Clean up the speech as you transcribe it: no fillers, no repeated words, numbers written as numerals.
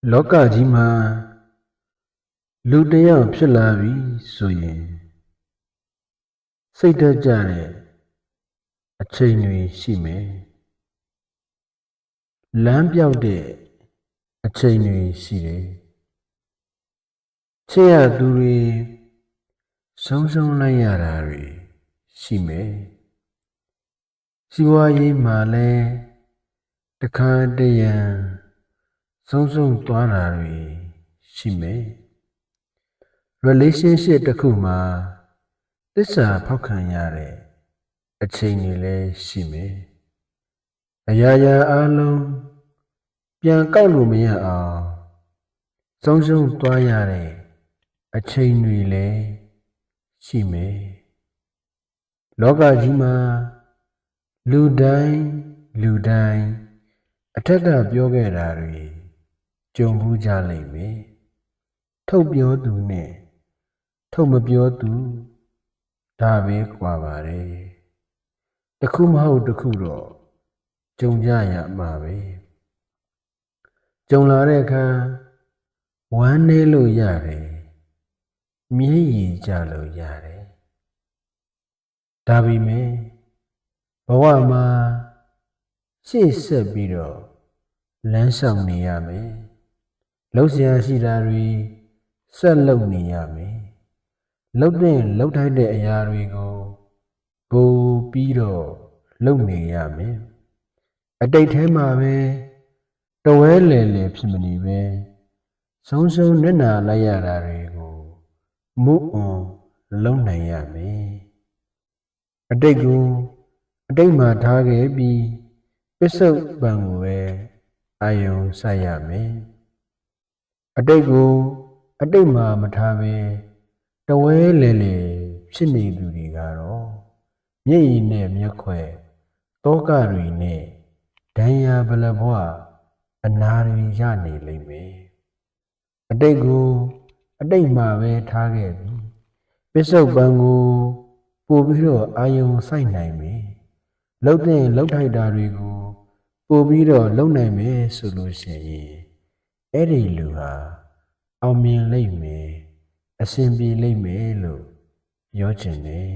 လောကကြီးမှာလူတစ်ယောက်ဖြစ်လာပြီဆိုရင်စိတ်ဓာတ်ကျတဲ့အချိန်တွေရှိမယ်လမ်းပြောက်တဲ့အချိန်တွေရှိတယ်ချစ်ရသူတွေဆုံးလိုက်ရတာတွေရှိမယ်စီးပွားရေးမှာလည်းတခါတရံဆုံးသွားတာတွေရှိမယ် relationship တစ်ခုမှာသစ္စာဖောက်ခံရတဲ့အချိန်တွေလည်းရှိမယ်အရာရာအားလုံးပြန်ကောက်လို့မရအောင်ဆုံးသွားရတဲ့အချိန်တွေလည်းရှိမယ်လောကကြီးမှာလူတိုင်းအထက်ကပြောခဲ့တာတွေကြုံဘူးကြလိမ့်မယ်ထုတ်ပြောသူနဲ့ထုတ်မပြောသူဒါပဲကွာပါတယ်တခုမဟုတ်တခုတော့ကြုံကြရမှာပဲကြုံလာတဲ့အခါဝမ်းနည်းလို့ရတယ်မြည်ရည်ကြလို့ရတယ်ဒါပေမဲ့ဘဝမှာရှေ့ဆက်ပြီးတော့လမ်းဆောင်နေရမယ်လှုပ်ရှားရှိတာတွေဆက်လုပ်နေရမယ်လှုပ်ထိုက်တဲ့အရာတွေကိုပိုပြီးတော့လုပ်နေရမယ်အတိတ်ထဲမှာပဲတဝဲလေဖြစ်မနေပဲဆုံးနစ်နာလိုက်ရတာတွေကိုမုန်းလုံးနိုင်ရမယ်အတိတ်ကိုအတိတ်မှာထားခဲ့ပြီးပစ္စုပန်ကိုပဲအာယုံစိုက်ရမယ်အတိတ်ကိုအတိတ်မှာမထားပဲတဝဲလေဖြစ်နေသူတွေကတော့မျက်ရည်နဲ့မျက်ခွက်တောကတွေနဲ့ဒဏ်ရာဘလဘွားအနာတွေရနေလိမ့်မယ်အတိတ်ကိုအတိတ်မှာပဲထားခဲ့ပြီးပစ္စုပန်ကိုပို့ပြီးတော့အာယုံစိုက်နိုင်မယ်လှုပ်ထိုက်တာတွေကိုပို့ပြီးတော့လုပ်နိုင်မယ်ဆိုလို့ရှိရင်အဲ့ဒီလူဟာအောင်မြင်လိမ့်မယ်အဆင်ပြေလိမ့်မယ်လို့ပြောချင်တယ်